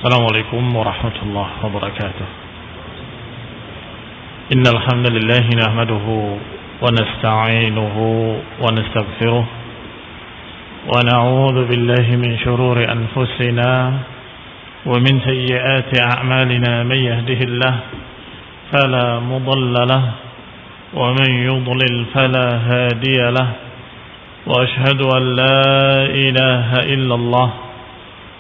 السلام عليكم ورحمة الله وبركاته. إن الحمد لله نحمده ونستعينه ونستغفره ونعوذ بالله من شرور أنفسنا ومن سيئات أعمالنا. من يهده الله فلا مضل له ومن يضلل فلا هادي له وأشهد أن لا إله إلا الله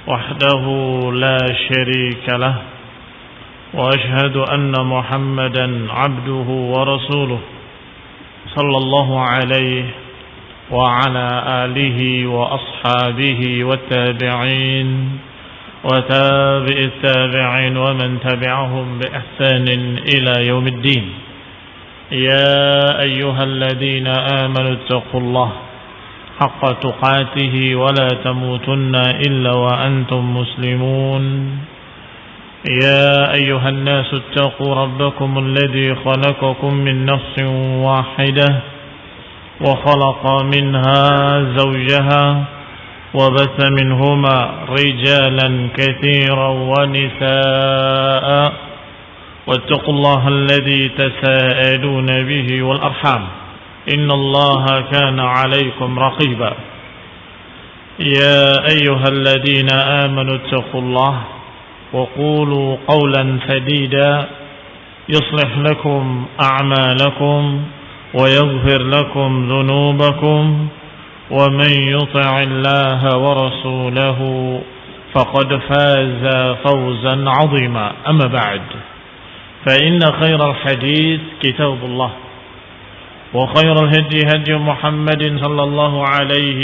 وحده لا شريك له وأشهد أن محمدا عبده ورسوله صلى الله عليه وعلى آله وأصحابه والتابعين وتابع التابعين ومن تبعهم بإحسان إلى يوم الدين. يا أيها الذين آمنوا اتقوا الله حق تقاته ولا تموتن إلا وأنتم مسلمون. يا أيها الناس اتقوا ربكم الذي خلقكم من نفس واحدة وخلق منها زوجها وبث منهما رجالا كثيرا ونساء واتقوا الله الذي تساءلون به والأرحام إن الله كان عليكم رقيبا. يا أيها الذين آمنوا اتقوا الله وقولوا قولا سديدا يصلح لكم أعمالكم ويغفر لكم ذنوبكم ومن يطع الله ورسوله فقد فاز فوزا عظيما. أما بعد فإن خير الحديث كتاب الله وخير الهدي هدي محمد صلى الله عليه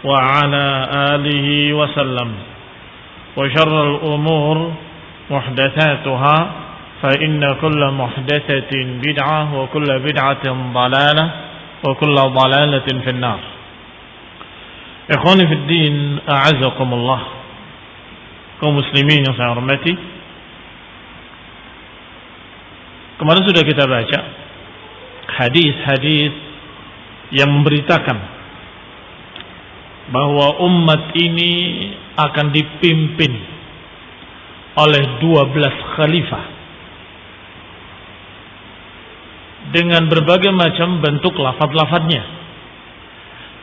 وعلى آله وسلم وشر الأمور محدثاتها فإن كل محدثة بدعة وكل بدعة ضلالة وكل ضلالة في النار. Ikhwani fi din, a'azakumullah, kaum muslimin yang saya hormati. Kemarin sudah kita baca hadis-hadis yang memberitakan bahwa umat ini akan dipimpin oleh 12 khalifah dengan berbagai macam bentuk lafaz-lafaznya.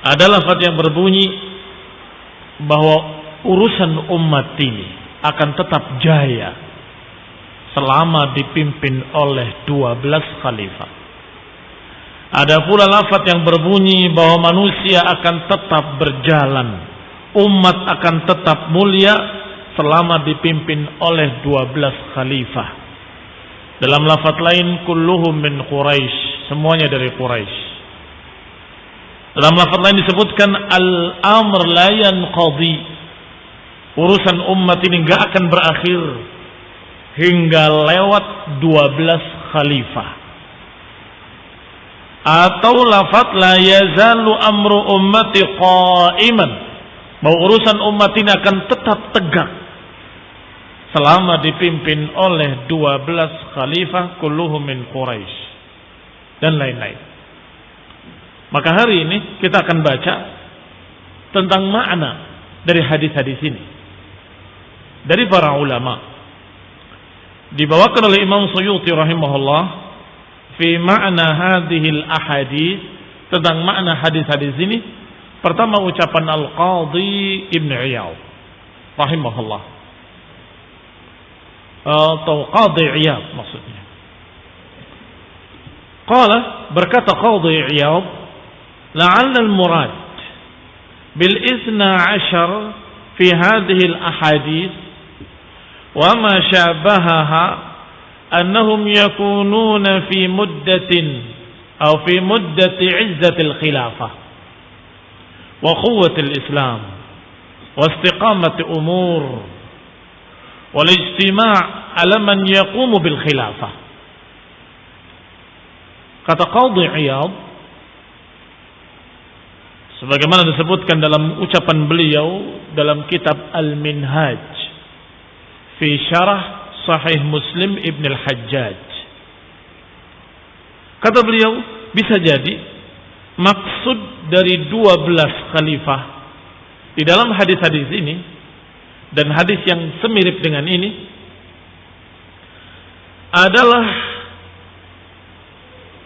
Ada lafaz yang berbunyi bahwa urusan umat ini akan tetap jaya selama dipimpin oleh 12 khalifah. Ada pula lafaz yang berbunyi bahwa manusia akan tetap berjalan, umat akan tetap mulia selama dipimpin oleh 12 khalifah. Dalam lafaz lain, kulluhum min Quraisy, semuanya dari Quraisy. Dalam lafaz lain disebutkan al-amr la yanqadi, urusan umat ini enggak akan berakhir hingga lewat 12 khalifah. Atau lafaz la yazalu amru ummati qa'iman, bahwa urusan umat ini akan tetap tegak selama dipimpin oleh 12 khalifah kulluhum min Quraisy dan lain-lain. Maka hari ini kita akan baca tentang makna dari hadis-hadis ini dari para ulama. Dibawakan oleh Imam Suyuti rahimahullah fi ma'na hadhil ahadits, tentang makna hadis-hadis ini. Pertama ucapan Al-Qadhi Ibn Iyad rahimahullah, atau Qadhi Iyad maksudnya. Qala, berkata Qadhi Iyad, la'alla al-murad bil ithna ashar fi hadhihi al-ahadits wa ma shabahaha أنهم يكونون في مدة أو في مدة عزة الخلافة وقوة الإسلام واستقامة أمور والاجتماع على من يقوم بالخلافة. Kata Qadhi Iyad, sebagaimana disebutkan dalam ucapan beliau dalam kitab Al-Minhaj fi Syarah Sahih Muslim Ibn Al-Hajjaj. Kata beliau, bisa jadi maksud dari 12 khalifah di dalam hadis-hadis ini dan hadis yang semirip dengan ini adalah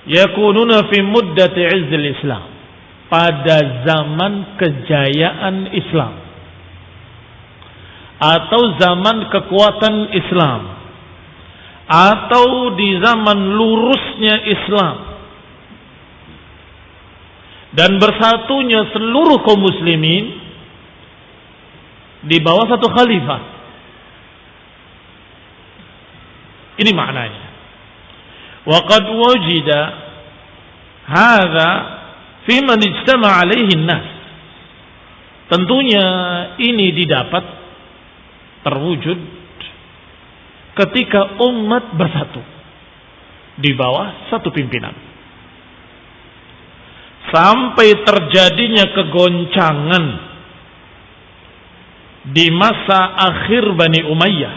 yakununa fi muddati izzil Islam, pada zaman kejayaan Islam atau zaman kekuatan Islam atau di zaman lurusnya Islam dan bersatunya seluruh kaum muslimin di bawah satu khalifah. Ini maknanya. Wa qad wujida hadza fi man ijtama alaihi an-nas. Tentunya ini didapat, terwujud ketika umat bersatu di bawah satu pimpinan. Sampai terjadinya kegoncangan di masa akhir Bani Umayyah,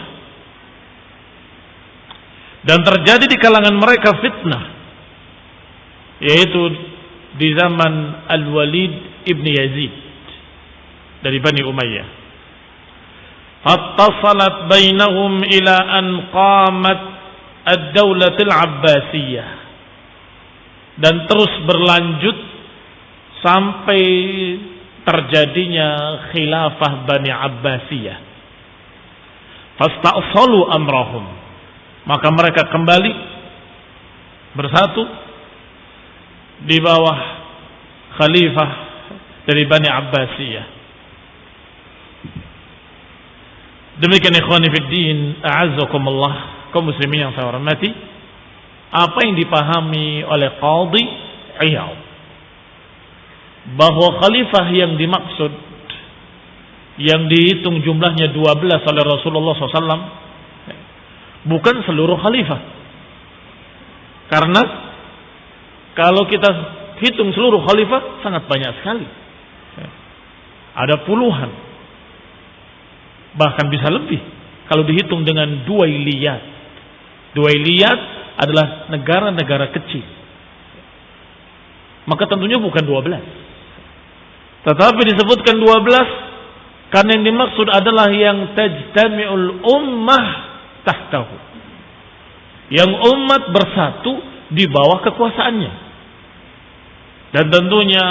dan terjadi di kalangan mereka fitnah, yaitu di zaman Al-Walid ibn Yazid dari Bani Umayyah. Fattasalat bainahum ila an qamat ad-daulah al-Abbasiyah, dan terus berlanjut sampai terjadinya khilafah Bani Abbasiyah. Fasta'salu amrahum, maka mereka kembali bersatu di bawah khalifah dari Bani Abbasiyah. Demikian ikhwani fid din, a'azzakumullah, kaum muslimin yang saya hormati, apa yang dipahami oleh Qadhi Iyad bahwa khalifah yang dimaksud, yang dihitung jumlahnya 12 oleh Rasulullah SAW, bukan seluruh khalifah. Karena kalau kita hitung seluruh khalifah sangat banyak sekali, ada puluhan, bahkan bisa lebih kalau dihitung dengan duwailiyat. Duwailiyat adalah negara-negara kecil, maka tentunya bukan 12. Tetapi disebutkan 12 karena yang dimaksud adalah yang tajtami'ul ummah tahtahu, yang umat bersatu di bawah kekuasaannya. Dan tentunya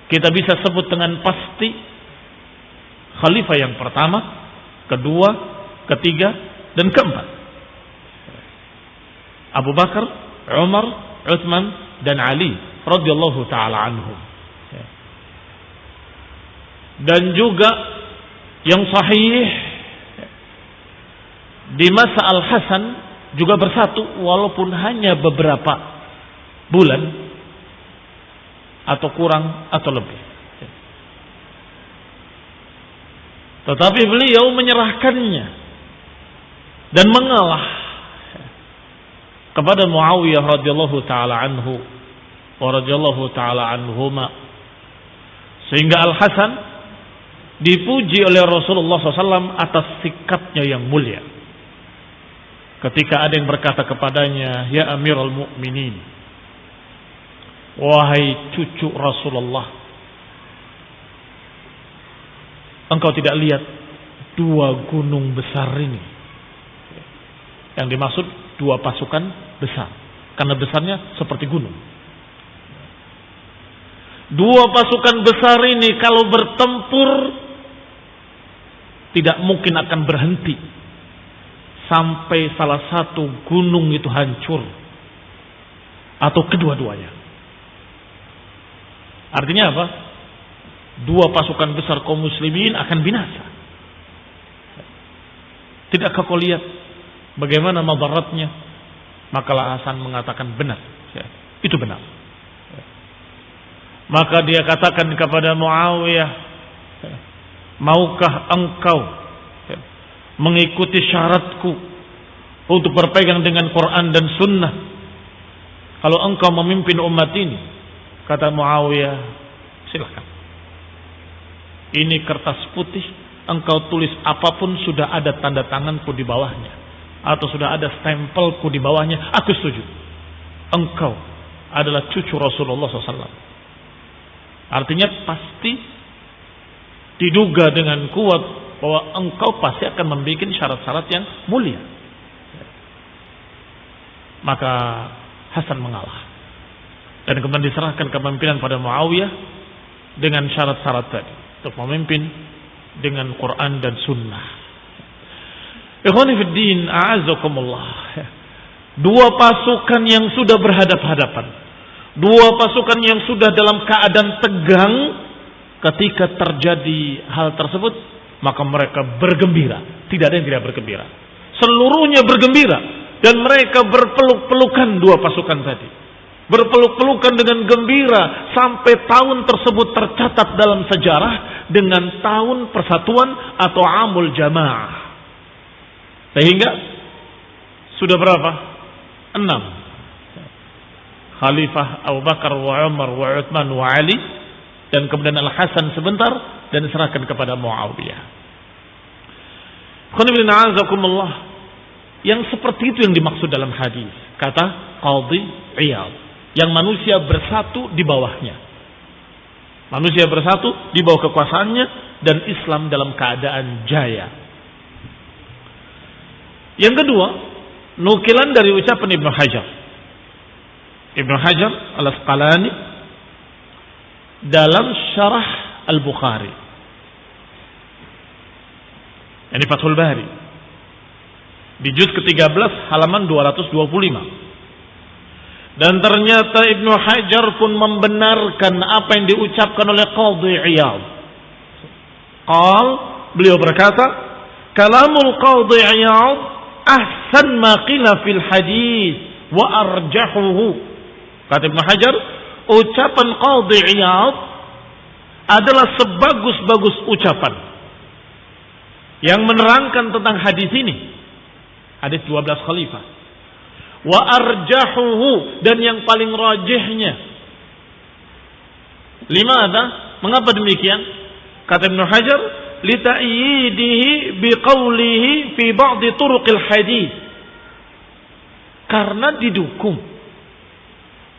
kita bisa sebut dengan pasti khalifah yang pertama, kedua, ketiga, dan keempat: Abu Bakar, Umar, Utsman, dan Ali radhiyallahu taala anhum. Dan juga yang sahih, di masa Al-Hasan juga bersatu walaupun hanya beberapa bulan atau kurang atau lebih. Tetapi beliau menyerahkannya dan mengalah kepada Muawiyah radhiyallahu taala anhu wa radhiyallahu taala anhuma, sehingga Al-Hasan dipuji oleh Rasulullah SAW atas sikapnya yang mulia. Ketika ada yang berkata kepadanya, "Ya Amirul Mukminin, wahai cucu Rasulullah, engkau tidak lihat dua gunung besar ini?" Yang dimaksud dua pasukan besar, karena besarnya seperti gunung. Dua pasukan besar ini kalau bertempur tidak mungkin akan berhenti sampai salah satu gunung itu hancur atau kedua-duanya. Artinya apa? Dua pasukan besar kaum muslimin akan binasa. Tidakkah kau lihat bagaimana madaratnya? Maka Hasan mengatakan benar, itu benar. Maka dia katakan kepada Muawiyah, maukah engkau mengikuti syaratku untuk berpegang dengan Quran dan Sunnah kalau engkau memimpin umat ini? Kata Muawiyah, silakan. Ini kertas putih, engkau tulis apapun, sudah ada tanda tanganku di bawahnya atau sudah ada stempelku di bawahnya, aku setuju. Engkau adalah cucu Rasulullah SAW. Artinya pasti diduga dengan kuat bahwa engkau pasti akan membuat syarat-syarat yang mulia. Maka Hasan mengalah. Dan kemudian diserahkan kepemimpinan pada Muawiyah dengan syarat-syarat tadi. Untuk memimpin dengan Quran dan Sunnah. Ikhwani fid din, a'azzakumullah. Dua pasukan yang sudah berhadap-hadapan. Dua pasukan yang sudah dalam keadaan tegang. Ketika terjadi hal tersebut, maka mereka bergembira. Tidak ada yang tidak bergembira. Seluruhnya bergembira. Dan mereka berpeluk-pelukan dua pasukan tadi. Berpeluk-pelukan dengan gembira. Sampai tahun tersebut tercatat dalam sejarah dengan tahun persatuan atau Amul Jamaah. Sehingga sudah berapa? 6. Khalifah Abu Bakar wa Umar wa Uthman wa Ali. Dan kemudian Al-Hasan sebentar. Dan diserahkan kepada Muawiyah. Yang seperti itu yang dimaksud dalam hadis. Kata Qadhi Iyad. Yang manusia bersatu di bawahnya. Manusia bersatu di bawah kekuasaannya. Dan Islam dalam keadaan jaya. Yang kedua, nukilan dari ucapan Ibnu Hajar. Ibnu Hajar Al-Asqalani dalam Syarah Al-Bukhari. Ini Fathul Bari. Di juz ke-13 halaman 225. Dan ternyata Ibnu Hajar pun membenarkan apa yang diucapkan oleh Qadhi Iyad. Beliau berkata, kalamul Qadhi Iyad ahsan ma qila fil hadis wa arjahuhu. Kata Ibnu Hajar, ucapan Qadhi Iyad adalah sebagus-bagus ucapan yang menerangkan tentang hadis ini. Hadis 12 khalifah. Wa arjahuhu, dan yang paling rajihnya. Limadha? Mengapa demikian? Kata Ibnu Hajar, lita'yidihi biqaulihi fi ba'di turuqil hadis. Karena didukung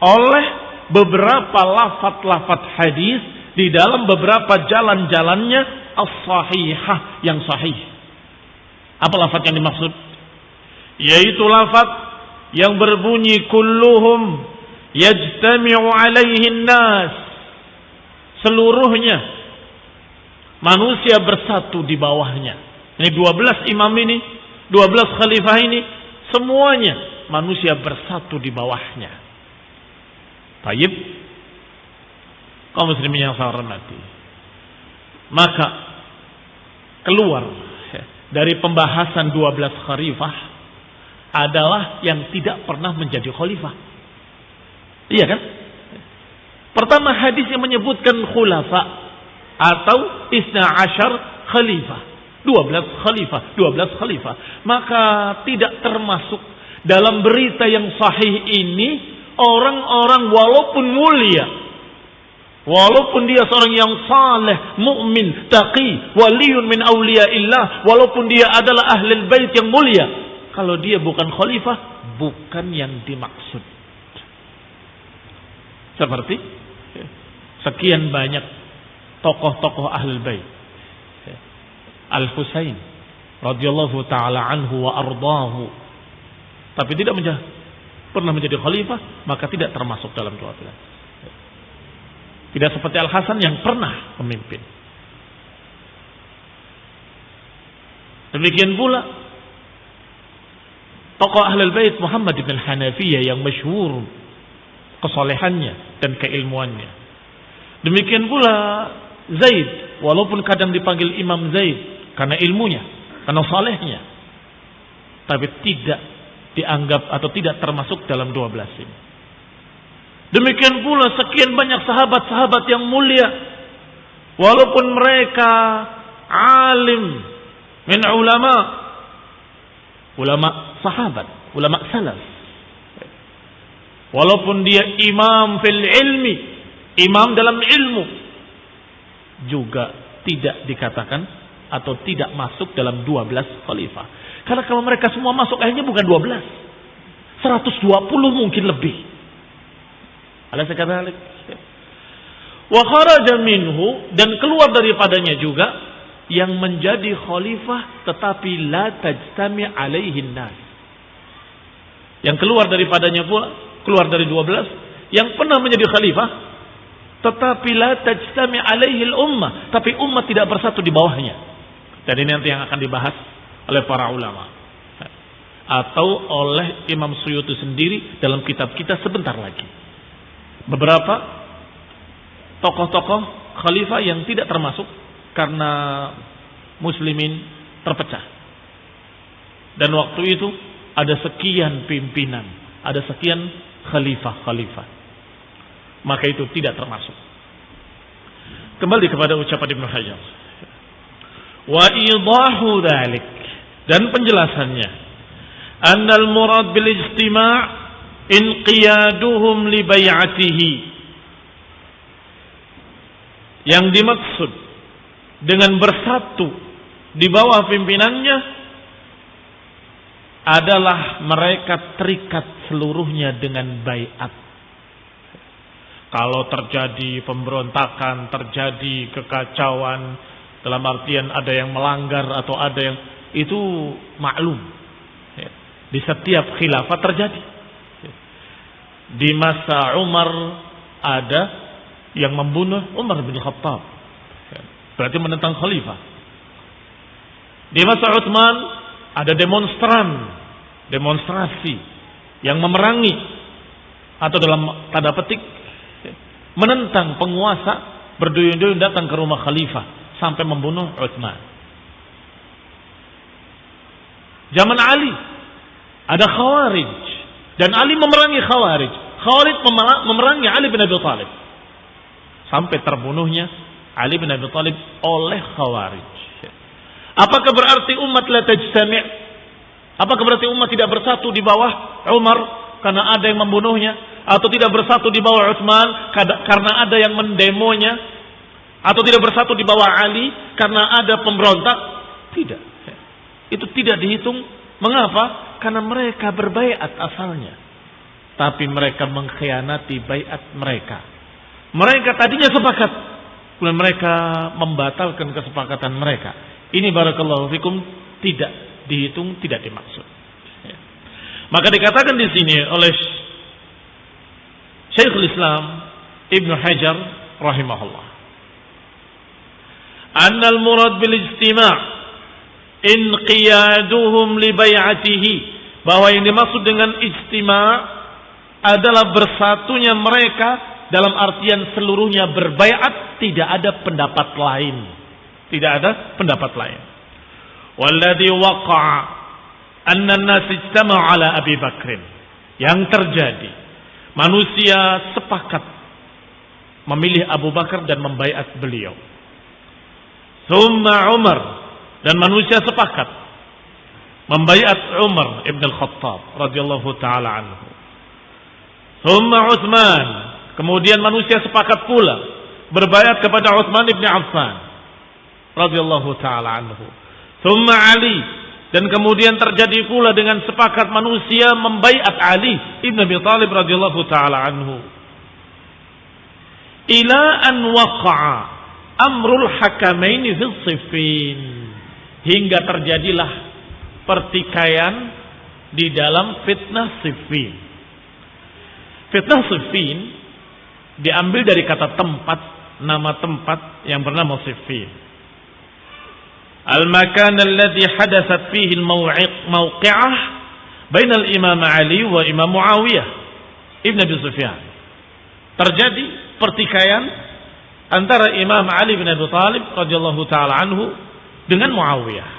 oleh beberapa lafaz-lafaz hadis di dalam beberapa jalan-jalannya as-sahihah, yang sahih. Apa lafaz yang dimaksud? Yaitu lafaz yang berbunyi kulluhum yajtami'u alaihin nas. Seluruhnya manusia bersatu di bawahnya. Ini 12 imam ini, 12 khalifah ini, semuanya manusia bersatu di bawahnya. Baik, kaum muslimin yang saya hormati, maka keluar dari pembahasan 12 khalifah adalah yang tidak pernah menjadi khalifah. Iya kan? Pertama, hadis yang menyebutkan khulafa atau isna asyar khalifah, 12 khalifah, 12 khalifah. Maka tidak termasuk dalam berita yang sahih ini orang-orang walaupun mulia, walaupun dia seorang yang saleh, mukmin, taqi, waliyun min auliyaillah, walaupun dia adalah ahlul bait yang mulia, kalau dia bukan khalifah, bukan yang dimaksud. Seperti sekian banyak tokoh-tokoh ahlul bait. Al-Husain radhiyallahu taala anhu wa ardahu, tapi tidak pernah menjadi khalifah, maka tidak termasuk dalam 12. Tidak seperti Al-Hasan yang pernah memimpin. Demikian pula tokoh Ahlul Bait Muhammad bin Hanafiyah yang masyhur kesalehannya dan keilmuannya. Demikian pula Zaid, walaupun kadang dipanggil Imam Zaid karena ilmunya, karena salehnya, tapi tidak dianggap atau tidak termasuk dalam 12 ini. Demikian pula sekian banyak sahabat-sahabat yang mulia, walaupun mereka alim min ulama sahabat, ulama salaf, walaupun dia imam fil ilmi, imam dalam ilmu, juga tidak dikatakan atau tidak masuk dalam 12 khalifah. Karena kalau mereka semua masuk, akhirnya bukan 12, 120 mungkin lebih. Alaysa kadzalik? Wa kharaja minhu, dan keluar daripadanya juga yang menjadi khalifah tetapi la tajtami alaihin nas. Yang keluar daripadanya pula, keluar dari 12 yang pernah menjadi khalifah tetapi la tajtami alaihil ummah, tapi umat tidak bersatu di bawahnya. Dan ini nanti yang akan dibahas oleh para ulama atau oleh Imam Suyuti sendiri dalam kitab kita sebentar lagi. Beberapa tokoh-tokoh khalifah yang tidak termasuk karena muslimin terpecah. Dan waktu itu ada sekian pimpinan, ada sekian khalifah-khalifah. Maka itu tidak termasuk. Kembali kepada ucapan Ibnu Hajar. Wa idahu dzalik, dan penjelasannya, annal murad bil ijtima' inqiyaduhum li bai'atihi. Yang dimaksud dengan bersatu di bawah pimpinannya adalah mereka terikat seluruhnya dengan baiat. Kalau terjadi pemberontakan, terjadi kekacauan, dalam artian ada yang melanggar atau ada yang, itu maklum. Di setiap khilafah terjadi. Di masa Umar ada yang membunuh Umar bin Khattab, berarti menentang khalifah. Di masa Utsman ada demonstrasi yang memerangi atau dalam tanda petik menentang penguasa, berduyun-duyun datang ke rumah khalifah sampai membunuh Utsman. Zaman Ali ada Khawarij dan Ali memerangi Khawarij. Khawarij memerangi Ali bin Abi Thalib sampai terbunuhnya Ali bin Abi Thalib oleh Khawarij. Apakah berarti umat la tajtami'? Apakah berarti umat tidak bersatu di bawah Umar karena ada yang membunuhnya? Atau tidak bersatu di bawah Utsman karena ada yang mendemonya? Atau tidak bersatu di bawah Ali karena ada pemberontak? Tidak. Itu tidak dihitung. Mengapa? Karena mereka berbaiat asalnya. Tapi mereka mengkhianati baiat mereka. Mereka tadinya sepakat, kemudian mereka membatalkan kesepakatan mereka. Ini barakallahu fikum tidak dihitung, tidak dimaksud. Maka dikatakan di sini oleh Syekhul Islam Ibnu Hajar rahimahullah, annal murad bil ijtima' inqiyaduhum li bai'atihi, bahwa yang dimaksud dengan ijtima' adalah bersatunya mereka dalam artian seluruhnya berbaiat, tidak ada pendapat lain. Tidak ada pendapat lain. Walladhi waqa'a anna an-nas ijtama'u ala Abi Bakrin. Yang terjadi, manusia sepakat memilih Abu Bakar dan membaiat beliau. Thumma Umar, dan manusia sepakat membaiat Umar ibn al-Khattab radhiyallahu ta'ala anhu. Thumma Utsman, kemudian manusia sepakat pula berbaiat kepada Utsman ibn Affan radhiyallahu ta'ala anhu. Thumma Ali, dan kemudian terjadi pula dengan sepakat manusia membaiat Ali ibn Abi Thalib radhiyallahu ta'ala anhu. Ila an waqa'a amrul hakamaini fi Siffin, hingga terjadilah pertikaian di dalam fitnah Siffin. Fitnah Siffin diambil dari kata tempat, nama tempat yang bernama Siffin. Al-makan alladhi hadasat fihi al-mawqi'ah bain al-Imam Ali wa Imam Muawiyah Ibn Abi Sufyan. Terjadi pertikaian antara Imam Ali bin Abi Thalib radhiyallahu taala anhu dengan Muawiyah.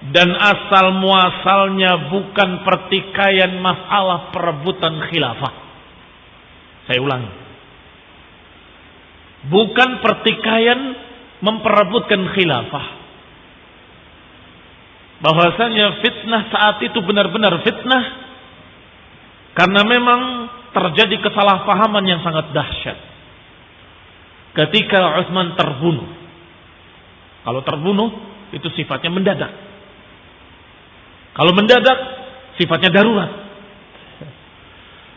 Dan asal muasalnya bukan pertikaian masalah perebutan khilafah. Saya ulangi. Bukan pertikaian memperebutkan khilafah. Bahwasanya fitnah saat itu benar-benar fitnah karena memang terjadi kesalahpahaman yang sangat dahsyat ketika Utsman terbunuh. Kalau terbunuh itu sifatnya mendadak. Kalau mendadak sifatnya darurat.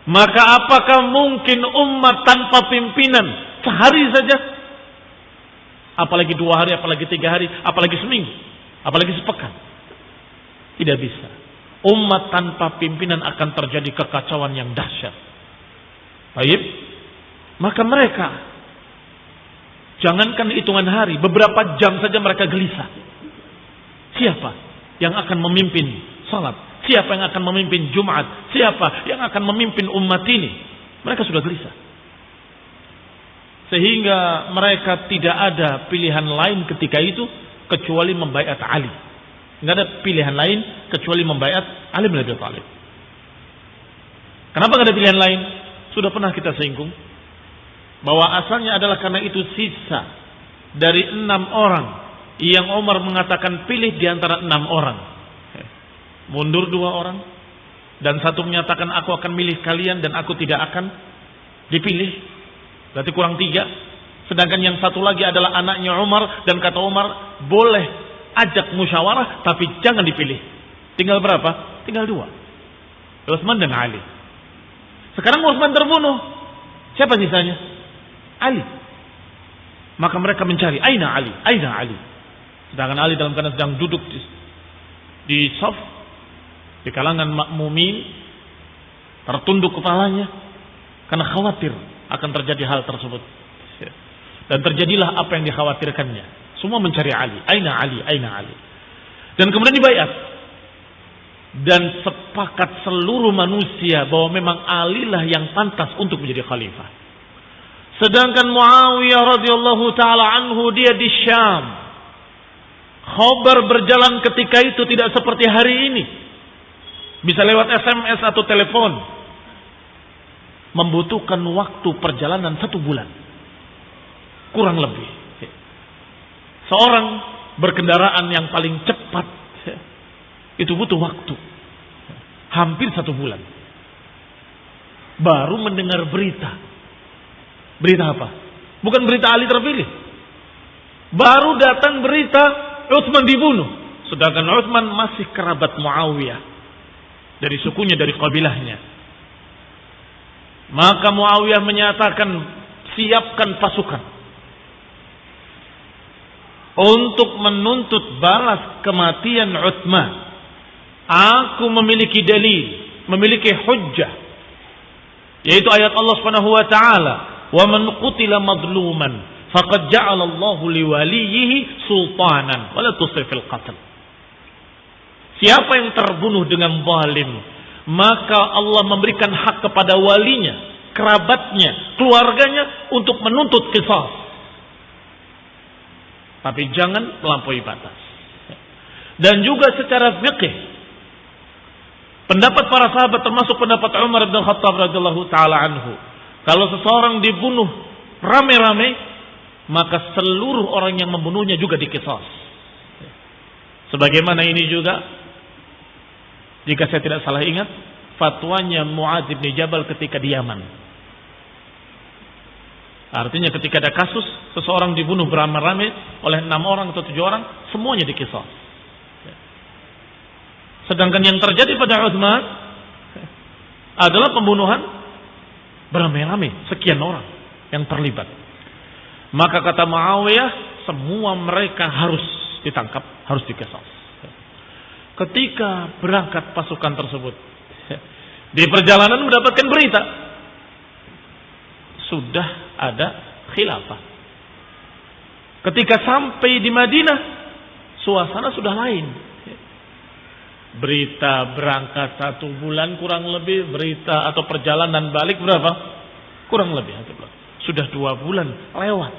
Maka apakah mungkin umat tanpa pimpinan sehari saja Apalagi 2 hari, apalagi 3 hari, apalagi seminggu, apalagi sepekan. Tidak bisa. Umat tanpa pimpinan akan terjadi kekacauan yang dahsyat. Baik, maka mereka, jangankan hitungan hari, beberapa jam saja mereka gelisah. Siapa yang akan memimpin salat? Siapa yang akan memimpin Jumat? Siapa yang akan memimpin umat ini? Mereka sudah gelisah. Sehingga mereka tidak ada pilihan lain ketika itu kecuali membaiat Ali. Tidak ada pilihan lain kecuali membaiat Ali bin Abi Thalib. Kenapa tidak ada pilihan lain? Sudah pernah kita singgung bahwa asalnya adalah karena itu sisa dari 6 orang yang Umar mengatakan pilih di antara 6 orang. Mundur 2 orang dan 1 menyatakan aku akan milih kalian dan aku tidak akan dipilih. Berarti kurang 3. Sedangkan yang 1 lagi adalah anaknya Umar dan kata Umar boleh ajak musyawarah tapi jangan dipilih. Tinggal berapa? Tinggal 2. Utsman dan Ali. Sekarang Utsman terbunuh. Siapa sisanya? Ali. Maka mereka mencari aina Ali, aina Ali. Sedangkan Ali dalam keadaan sedang duduk di saf di kalangan makmumin, tertunduk kepalanya karena khawatir akan terjadi hal tersebut. Dan terjadilah apa yang dikhawatirkannya. Semua mencari Ali, aina Ali, aina Ali. Dan kemudian dibaiat. Dan sepakat seluruh manusia bahwa memang Ali lah yang pantas untuk menjadi khalifah. Sedangkan Muawiyah radhiyallahu taala anhu dia di Syam. Khabar berjalan ketika itu tidak seperti hari ini. Bisa lewat SMS atau telepon. Membutuhkan waktu perjalanan 1 bulan. Kurang lebih. Seorang berkendaraan yang paling cepat itu butuh waktu hampir 1 bulan. Baru mendengar berita. Berita apa? Bukan berita Ali terpilih. Baru datang berita Utsman dibunuh. Sedangkan Utsman masih kerabat Muawiyah. Dari sukunya, dari kabilahnya. Maka Muawiyah menyatakan siapkan pasukan untuk menuntut balas kematian Utsman. Aku memiliki dalil, memiliki hujjah, yaitu ayat Allah Subhanahu wa taala, "Wa man qutila madluman faqad ja'ala Allahu liwaliyhi sultanan wa la tusrif fil qatl." Siapa yang terbunuh dengan zalim, maka Allah memberikan hak kepada walinya, kerabatnya, keluarganya untuk menuntut qisas. Tapi jangan melampaui batas. Dan juga secara fikih, pendapat para sahabat termasuk pendapat Umar bin Khattab radhiyallahu taala anhu, kalau seseorang dibunuh rame-rame, maka seluruh orang yang membunuhnya juga diqisas. Sebagaimana ini juga, jika saya tidak salah ingat, fatwanya Muadz bin Jabal ketika di Yaman. Artinya ketika ada kasus seseorang dibunuh beramai-ramai oleh 6 orang atau 7 orang, semuanya diqisas. Sedangkan yang terjadi pada Utsman adalah pembunuhan beramai-ramai, sekian orang yang terlibat. Maka kata Muawiyah, semua mereka harus ditangkap, harus diqisas. Ketika berangkat pasukan tersebut, di perjalanan mendapatkan berita sudah ada khilafah. Ketika sampai di Madinah, suasana sudah lain. Berita berangkat 1 bulan kurang lebih, berita atau perjalanan balik berapa? Kurang lebih 1 bulan. Sudah 2 bulan lewat.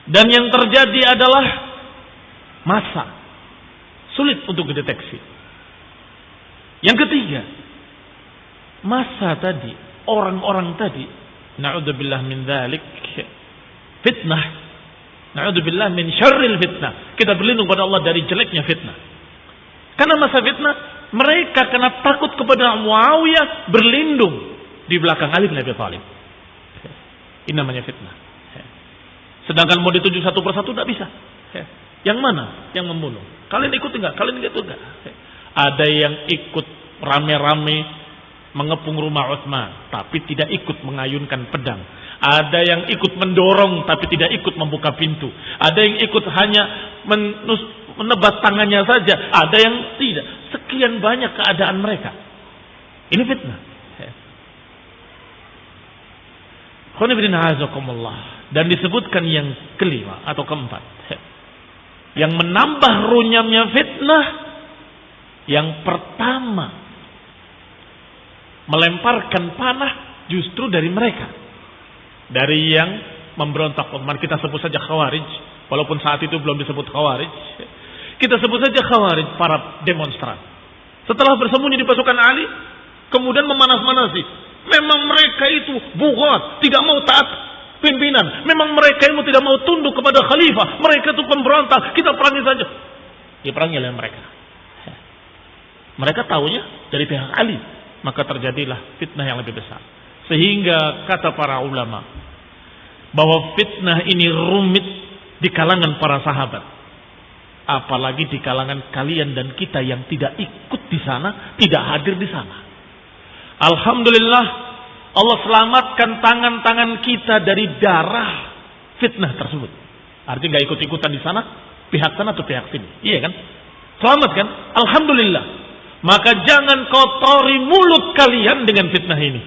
Dan yang terjadi adalah masa sulit untuk dideteksi. Yang ketiga, masa tadi, orang-orang tadi, na'udzubillah min dzalik, fitnah. Na'udzubillah min syarril fitnah. Kita berlindung pada Allah dari jeleknya fitnah. Karena masa fitnah, mereka karena takut kepada Muawiyah berlindung di belakang Ali bin Abi Thalib. Ini namanya fitnah. Sedangkan mau dituju satu persatu tidak bisa. Yang mana yang membunuh? Kalian ikut enggak? Kalian ikut enggak? Ada yang ikut rame-rame mengepung rumah Utsman, tapi tidak ikut mengayunkan pedang. Ada yang ikut mendorong tapi tidak ikut membuka pintu. Ada yang ikut hanya menebat tangannya saja. Ada yang tidak. Sekian banyak keadaan mereka. Ini fitnah. Dan disebutkan yang kelima atau keempat. Yang menambah runyamnya fitnah. Yang pertama. Melemparkan panah justru dari mereka. Dari yang memberontak. Mari kita sebut saja Khawarij. Walaupun saat itu belum disebut Khawarij. Kita sebut saja Khawarij, para demonstran. Setelah bersembunyi di pasukan Ali, kemudian memanas-manasi. Memang mereka itu bughat, tidak mau taat pimpinan. Memang mereka itu tidak mau tunduk kepada khalifah. Mereka itu pemberontak, kita perangi saja. Diperangi oleh mereka. Mereka tahunya dari pihak Ali. Maka terjadilah fitnah yang lebih besar. Sehingga kata para ulama bahwa fitnah ini rumit di kalangan para sahabat. Apalagi di kalangan kalian dan kita yang tidak ikut di sana, tidak hadir di sana. Alhamdulillah Allah selamatkan tangan-tangan kita dari darah fitnah tersebut. Artinya gak ikut-ikutan di sana, pihak sana atau pihak sini. Iya kan? Selamat kan? Alhamdulillah. Maka jangan kotori mulut kalian dengan fitnah ini.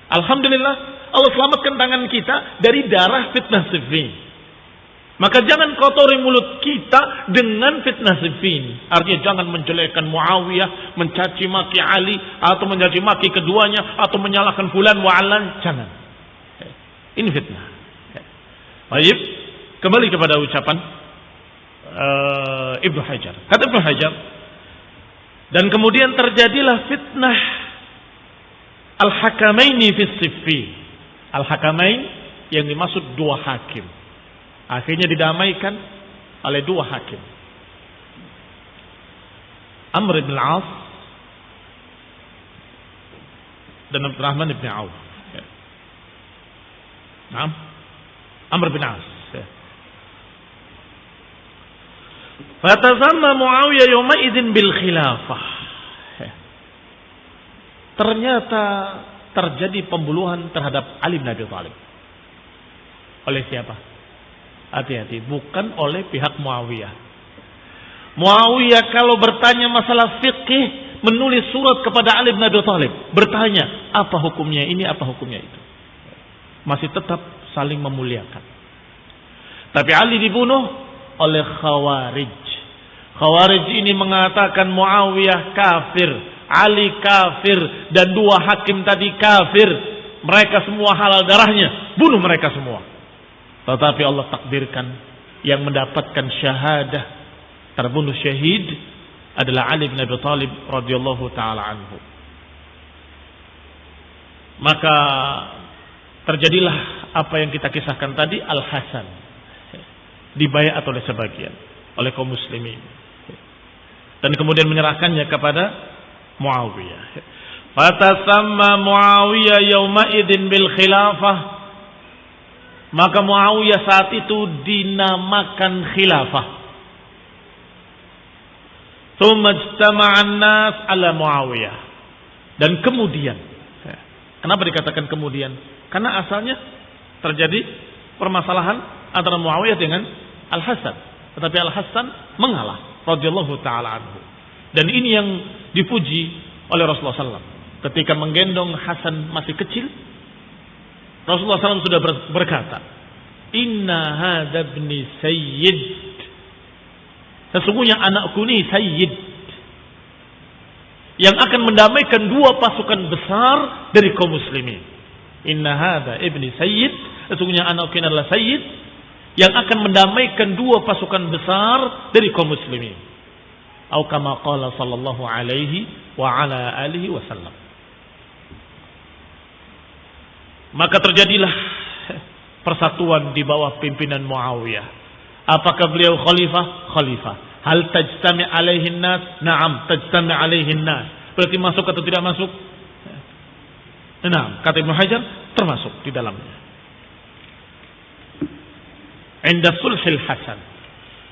Alhamdulillah Allah selamatkan tangan kita dari darah fitnah Siffin. Maka jangan kotori mulut kita dengan fitnah Siffin. Artinya jangan menjelekkan Muawiyah, mencaci maki Ali, atau mencaci maki keduanya, atau menyalahkan fulan wa alan. Jangan. Ini fitnah. Baik, kembali kepada ucapan Ibnu Hajar. Kata Ibnu Hajar, dan kemudian terjadilah fitnah Al-Hakamaini fi Siffin. Al-Hakamain yang dimaksud dua hakim. Akhirnya didamaikan oleh dua hakim. Amr bin Al-As dan Abdurrahman bin Auf. Naam. Amr bin Al-As. Fatazamma Muawiyah yawma idzin bil khilafah. Ternyata terjadi pembunuhan terhadap Ali bin Abi Thalib. Oleh siapa? Hati-hati, bukan oleh pihak Muawiyah. Muawiyah kalau bertanya masalah fikih, menulis surat kepada Ali bin Abi Thalib, bertanya, apa hukumnya ini, apa hukumnya itu. Masih tetap saling memuliakan. Tapi Ali dibunuh oleh Khawarij. Khawarij ini mengatakan Muawiyah kafir, Ali kafir, dan dua hakim tadi kafir. Mereka semua halal darahnya. Bunuh mereka semua. Tetapi Allah takdirkan yang mendapatkan syahadah, terbunuh syahid, adalah Ali bin Abi Thalib radhiyallahu taala anhu. Maka terjadilah apa yang kita kisahkan tadi, Al-Hasan dibayat oleh sebagian, oleh kaum muslimin, dan kemudian menyerahkannya kepada Muawiyah. Fatasamma Muawiyah yawma idzin bil khilafah. Maka Muawiyah saat itu dinamakan khilafah. Tsumma ijtama'an nas ala Muawiyah. Dan kemudian, kenapa dikatakan kemudian? Karena asalnya terjadi permasalahan antara Muawiyah dengan Al-Hasan. Tetapi Al-Hasan mengalah radhiyallahu taala anhu. Dan ini yang dipuji oleh Rasulullah SAW. Ketika menggendong Hasan masih kecil, Rasulullah SAW sudah berkata, Inna hadha ibni sayyid. Sesungguhnya anakku ini sayyid, yang akan mendamaikan dua pasukan besar dari kaum muslimin. Inna hadha ibni sayyid. Sesungguhnya anakku ini adalah sayyid, yang akan mendamaikan dua pasukan besar dari kaum muslimin. Atau kama qala sallallahu alaihi wa ala alihi wasallam. Maka terjadilah persatuan di bawah pimpinan Muawiyah. Apakah beliau khalifah? Khalifah. Hal tajtami alaihi nas? Naam, tajtami alaihi nas. Berarti masuk atau tidak masuk? Naam, kata Ibnu Hajar, termasuk di dalamnya. Inda sulhil Hasan,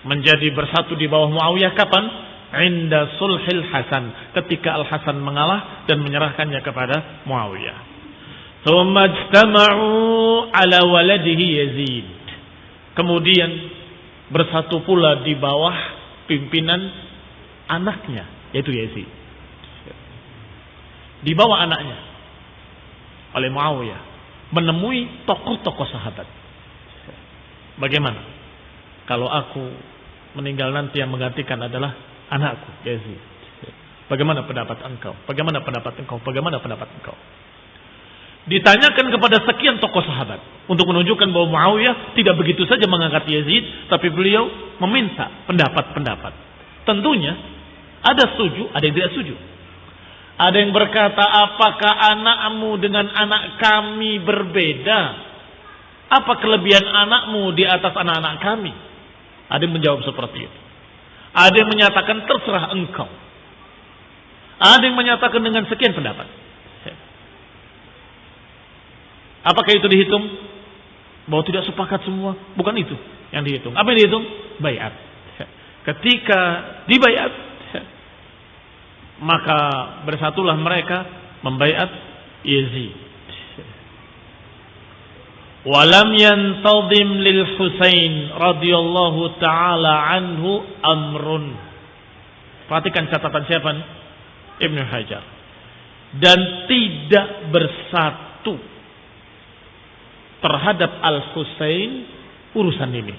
menjadi bersatu di bawah Muawiyah kapan? Inda sulhil Hasan, ketika Al-Hasan mengalah dan menyerahkannya kepada Muawiyah. Thumma ijtama'u ala waladihi Yazid. Kemudian bersatu pula di bawah pimpinan anaknya, yaitu Yazid. Di bawah anaknya oleh Muawiyah menemui tokoh-tokoh sahabat. Bagaimana kalau aku meninggal nanti yang menggantikan adalah anakku Yazid? Bagaimana pendapat engkau? Bagaimana pendapat engkau? Bagaimana pendapat engkau? Ditanyakan kepada sekian tokoh sahabat untuk menunjukkan bahwa Muawiyah tidak begitu saja mengangkat Yazid, tapi beliau meminta pendapat-pendapat. Tentunya ada setuju, ada yang tidak setuju. Ada yang berkata, apakah anakmu dengan anak kami berbeda? Apa kelebihan anakmu di atas anak-anak kami? Ada yang menjawab seperti itu. Ada yang menyatakan terserah engkau. Ada yang menyatakan dengan sekian pendapat. Apakah itu dihitung? Bahwa tidak sepakat semua? Bukan itu yang dihitung. Apa yang dihitung? Baiat. Ketika dibaiat, maka bersatulah mereka membaiat Yazid. Walam yantazim lil Husain radhiyallahu taala anhu amrun. Perhatikan catatan siapa? Ibnu Hajar. Dan tidak bersatu terhadap Al-Husain urusan ini.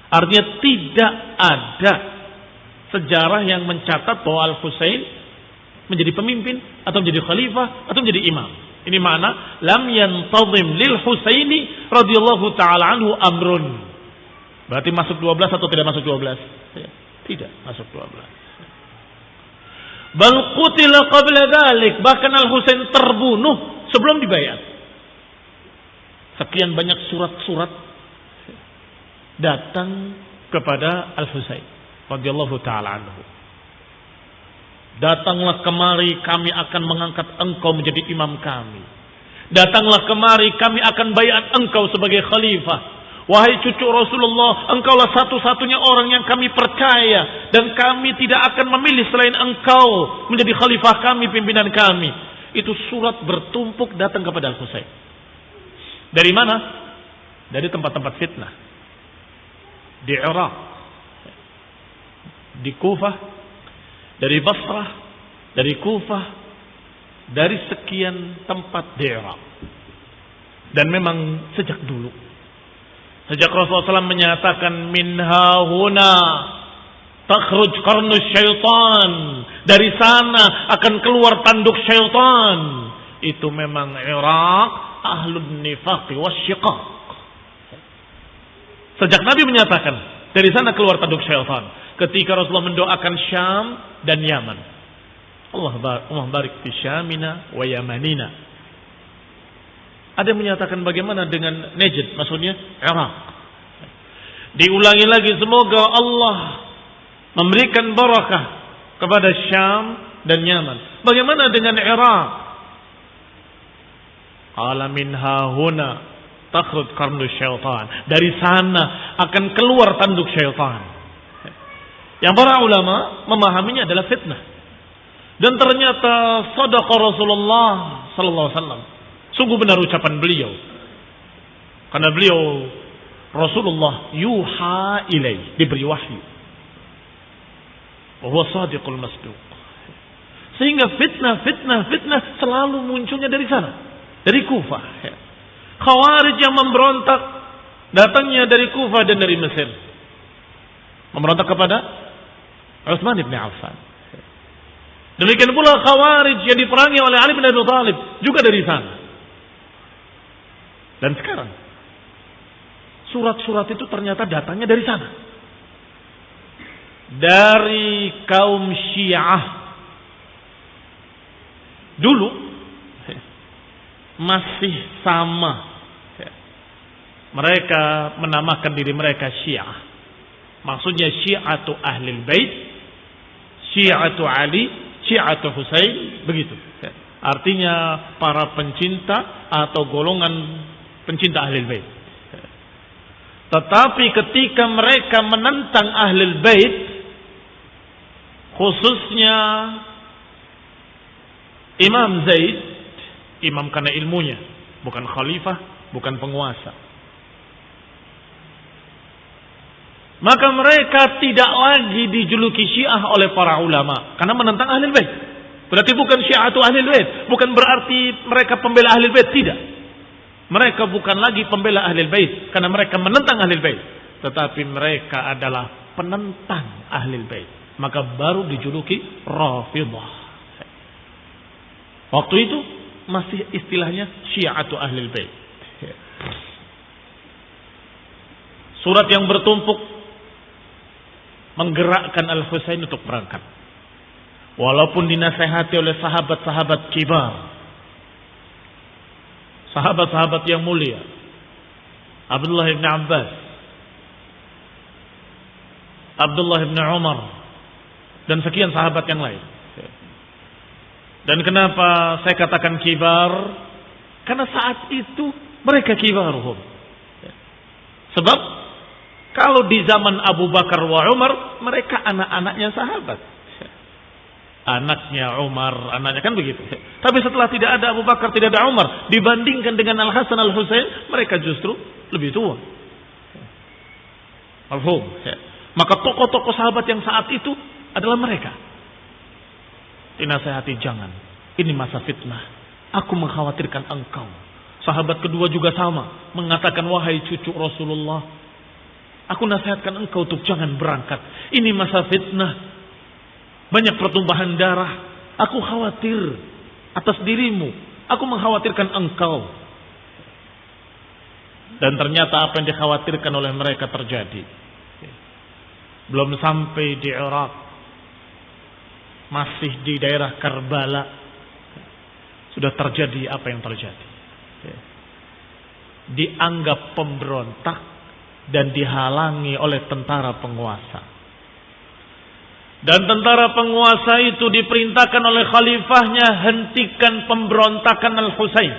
Artinya tidak ada sejarah yang mencatat bahwa Al-Husain menjadi pemimpin atau menjadi khalifah atau menjadi imam. Ini makna lam yantazim lil Husaini radhiyallahu taala anhu amrun. Berarti masuk 12 atau tidak masuk 12? Tidak masuk 12. Bal qutila qabla dzalik, bahkan Al-Husain terbunuh sebelum dibayat. Sekian banyak surat-surat datang kepada Al-Husain radhiyallahu taala anhu. Datanglah kemari, kami akan mengangkat engkau menjadi imam kami. Datanglah kemari, kami akan bayat engkau sebagai khalifah. Wahai cucu Rasulullah, engkaulah satu-satunya orang yang kami percaya, dan kami tidak akan memilih selain engkau menjadi khalifah kami, pimpinan kami. Itu surat bertumpuk datang kepada Al-Husain. Dari mana? Dari tempat-tempat fitnah. Di Irak, di Kufah, dari Basrah, dari Kufah, dari sekian tempat di Irak. Dan memang sejak dulu, sejak Rasulullah SAW menyatakan minha huna takhruj qarnus syaitan, dari sana akan keluar tanduk syaitan. Itu memang Irak ahlun nifaqi wasyiqaq. Sejak Nabi menyatakan dari sana keluar tanduk syaitan, ketika Rasulullah mendoakan Syam dan Yaman, Allah barik fi Syamina wa Yamanina. Ada yang menyatakan bagaimana dengan Najd, maksudnya Irak. Diulangi lagi, semoga Allah memberikan barakah kepada Syam dan Yaman. Bagaimana dengan Irak? Qala minha huna takhruj qarnu syaitan, dari sana akan keluar tanduk syaitan. Yang para ulama memahaminya adalah fitnah. Dan ternyata sadaqa Rasulullah sallallahu alaihi wasallam. Sungguh benar ucapan beliau. Karena beliau Rasulullah yuha ilaih, diberi wahyu. Wa huwa shadiqul masduq. Sehingga fitnah selalu munculnya dari sana. Dari Kufah. Khawarij yang memberontak datangnya dari Kufah dan dari Mesir. Memberontak kepada Utsman bin Affan. Demikian pula Khawarij yang diperangi oleh Ali bin Abi Thalib juga dari sana. Dan sekarang surat-surat itu ternyata datangnya dari sana. Dari kaum Syiah. Dulu masih sama. Mereka menamakan diri mereka Syiah. Maksudnya Syiatu Ahlul Bait, Syiatu Ali, Syiatu Husain, begitu. Artinya para pencinta atau golongan pencinta Ahlul Bait. Tetapi ketika mereka menentang Ahlul Bait, khususnya Imam Zaid, imam karena ilmunya, bukan khalifah, bukan penguasa. Maka mereka tidak lagi dijuluki Syiah oleh para ulama karena menentang Ahlul Bait. Berarti bukan Syiah atau Ahlul Bait, bukan berarti mereka pembela Ahlul Bait, tidak. Mereka bukan lagi pembela Ahlul Bait karena mereka menentang Ahlul Bait, tetapi mereka adalah penentang Ahlul Bait. Maka baru dijuluki Rafidhah. Waktu itu masih istilahnya Syi'atu Ahlul Bait. Surat yang bertumpuk menggerakkan Al-Husain untuk berangkat. Walaupun dinasehati oleh sahabat-sahabat kibar, sahabat-sahabat yang mulia, Abdullah bin Abbas, Abdullah bin Umar, dan sekian sahabat yang lain. Dan kenapa saya katakan kibar? Karena saat itu mereka kibaruhum. Sebab kalau di zaman Abu Bakar wa Umar, mereka anak-anaknya sahabat. Anaknya Umar, anaknya kan begitu. Tapi setelah tidak ada Abu Bakar, tidak ada Umar, dibandingkan dengan Al-Hasan Al-Husain, mereka justru lebih tua. Alhum. Maka tokoh-tokoh sahabat yang saat itu adalah mereka. Dinasihati, jangan. Ini masa fitnah. Aku mengkhawatirkan engkau. Sahabat kedua juga sama. Mengatakan, wahai cucu Rasulullah, aku nasihatkan engkau untuk jangan berangkat. Ini masa fitnah. Banyak pertumpahan darah. Aku khawatir atas dirimu. Aku mengkhawatirkan engkau. Dan ternyata apa yang dikhawatirkan oleh mereka terjadi. Belum sampai di Irak, masih di daerah Karbala, sudah terjadi apa yang terjadi. Dianggap pemberontak dan dihalangi oleh tentara penguasa. Dan tentara penguasa itu diperintahkan oleh khalifahnya, hentikan pemberontakan Al-Husain.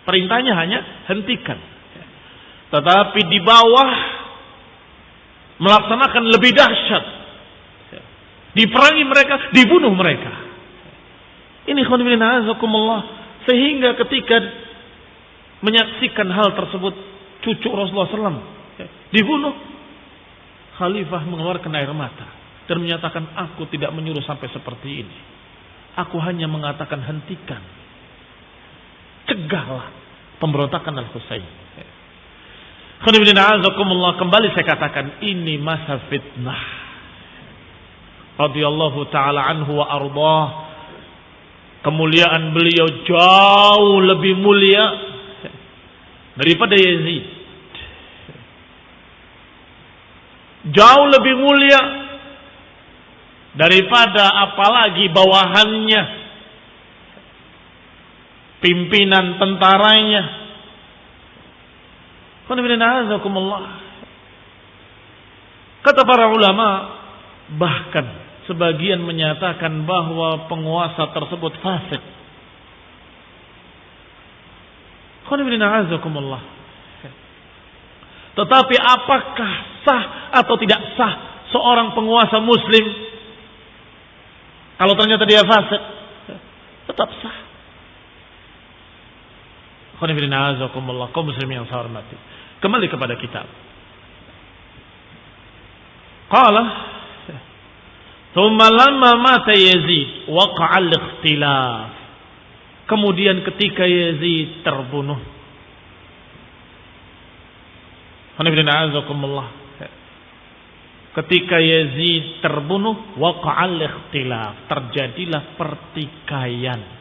Perintahnya hanya hentikan. Tetapi di bawah melaksanakan lebih dahsyat. Diperangi mereka, dibunuh mereka. Ini khonibin azakumullah. Sehingga ketika menyaksikan hal tersebut, cucu Rasulullah SAW dibunuh, khalifah mengeluarkan air mata dan menyatakan, aku tidak menyuruh sampai seperti ini. Aku hanya mengatakan hentikan, cegahlah pemberontakan Al-Husain. Kembali saya katakan, ini masa fitnah. Radhiyallahu ta'ala anhu wa ardah. Kemuliaan beliau jauh lebih mulia daripada Yazid. Jauh lebih mulia daripada apalagi bawahannya, pimpinan tentaranya. Kata para ulama, bahkan sebagian menyatakan bahwa penguasa tersebut fasik. Tetapi apakah sah atau tidak sah seorang penguasa muslim kalau ternyata dia fasik? Tetap sah. Kaum muslimin yang saya hormati, kembali kepada kitab. Qala thumma lamma mata Yazid waqa'a al-ikhtilaf. Kemudian ketika Yazid terbunuh, ketika Yazid terbunuh, waqa'a al-ikhtilaf, terjadilah pertikaian.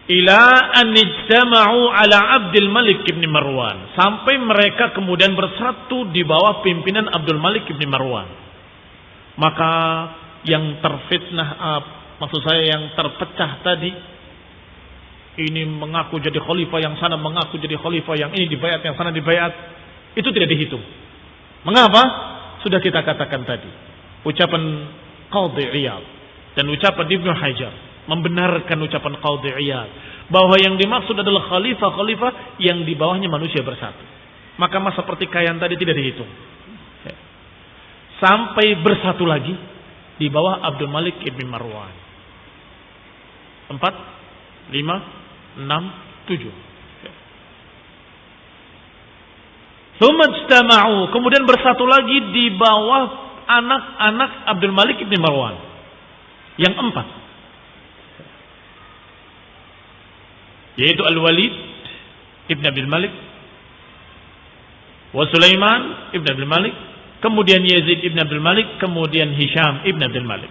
Ila an ijtama'u ala Abdul Malik ibn Marwan, sampai mereka kemudian bersatu di bawah pimpinan Abdul Malik ibn Marwan. Maka yang terfitnah, maksud saya yang terpecah tadi, ini mengaku jadi khalifah, yang sana mengaku jadi khalifah, yang ini dibayat, yang sana dibayat, itu tidak dihitung. Mengapa? Sudah kita katakan tadi, ucapan Qadhi Iyad dan ucapan Ibnu Hajar membenarkan ucapan Qadhi Iyad bahwa yang dimaksud adalah khalifah-khalifah yang di bawahnya manusia bersatu. Maka masa pertikaian tadi tidak dihitung. Sampai bersatu lagi di bawah Abdul Malik ibn Marwan. 4, 5, 6, 7. Tsumajtama'u, kemudian bersatu lagi di bawah anak-anak Abdul Malik ibn Marwan yang 4, yaitu Al-Walid ibn Abdul Malik, wa Sulaiman ibn Abdul Malik, kemudian Yazid ibn Abdul Malik, kemudian Hisham ibn Abdul Malik.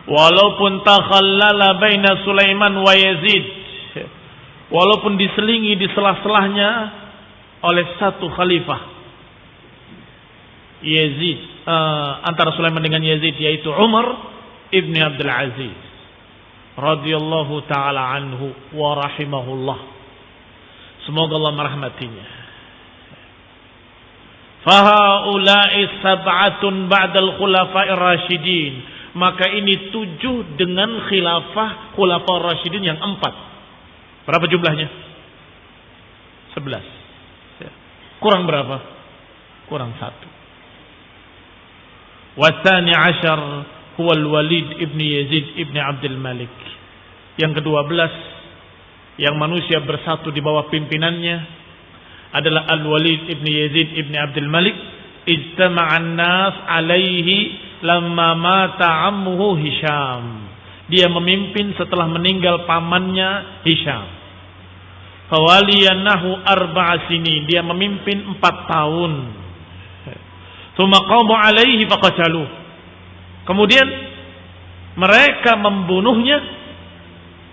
Walaupun takhallala baina Sulaiman wa Yazid, walaupun diselingi di selah-selahnya oleh satu khalifah Yazid, antara Sulaiman dengan Yazid, yaitu Umar ibn Abdul Aziz radhiyallahu taala anhu wa rahimahullah, semoga Allah merahmatinya. Fahaula'i sab'atun ba'dal khulafa'ir rasyidin, maka ini 7 dengan khilafah khulafa'ir rasyidin yang 4. Berapa jumlahnya? 11. Kurang berapa? Kurang 1. Watsani asyar huwa al-Walid ibn Yazid ibn Abdul Malik. Yang ke-12 yang manusia bersatu di bawah pimpinannya adalah Al-Walid ibn Yazid ibn Abdul Malik. Ijtama'an nas alaihi lamma mata ammuhu Hisham. Dia memimpin setelah meninggal pamannya Hisham. Fawaliyanahu 4 sinin, dia memimpin 4 tahun. Tsumma qamu alaihi faqatalu. Kemudian mereka membunuhnya,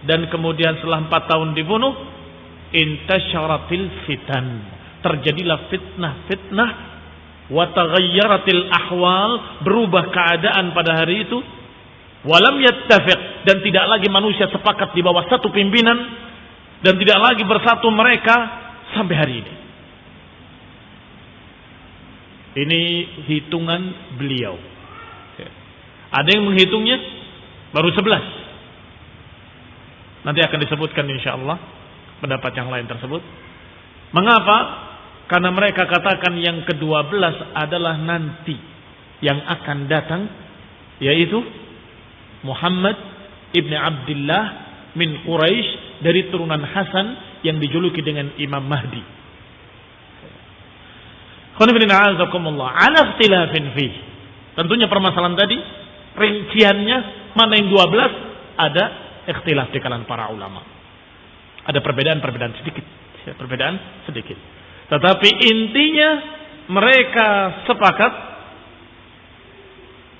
dan kemudian setelah 4 tahun dibunuh, intasyaratil fitan, terjadilah fitnah-fitnah, wa taghayyaratil ahwal, berubah keadaan pada hari itu, walam yattafiq, dan tidak lagi manusia sepakat di bawah satu pimpinan, dan tidak lagi bersatu mereka sampai hari ini. Ini hitungan beliau. Ada yang menghitungnya baru 11. Nanti akan disebutkan insyaallah pendapat yang lain tersebut. Mengapa? Karena mereka katakan yang ke-12 adalah nanti yang akan datang, yaitu Muhammad ibn Abdullah min Quraisy, dari turunan Hasan yang dijuluki dengan Imam Mahdi. Ala ikhtilafin fi. Tentunya permasalahan tadi rinciannya mana yang 12, ada ikhtilaf di kalangan para ulama. Ada perbedaan sedikit. Tetapi intinya mereka sepakat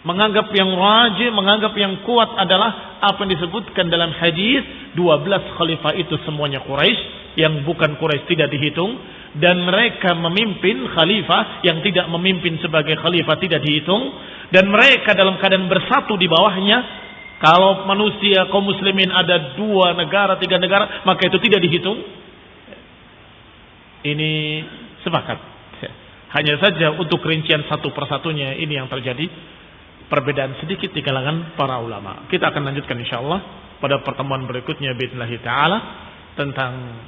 menganggap yang rajih, menganggap yang kuat adalah apa yang disebutkan dalam hadis, 12 khalifah itu semuanya Quraisy, yang bukan Quraisy tidak dihitung, dan mereka memimpin khalifah yang tidak memimpin sebagai khalifah tidak dihitung, dan mereka dalam keadaan bersatu di bawahnya. Kalau manusia kaum muslimin ada 2 negara, 3 negara, maka itu tidak dihitung. Ini sepakat. Hanya saja untuk rincian satu persatunya ini yang terjadi perbedaan sedikit di kalangan para ulama. Kita akan lanjutkan insyaallah pada pertemuan berikutnya biidznillah taala tentang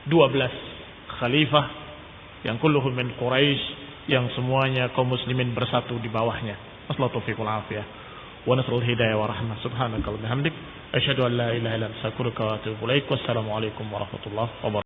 12 khalifah yang kulluhum min Quraisy, yang semuanya kaum muslimin bersatu di bawahnya. Wassalatu fiqul afiyah wa nasrul hidayah wa rahmah. Subhanakallahumma wa bihamdik asyhadu an la ilaha illa anta astaghfiruka wa atubu ilaik. Wassalamu alaikum warahmatullahi wabarakatuh.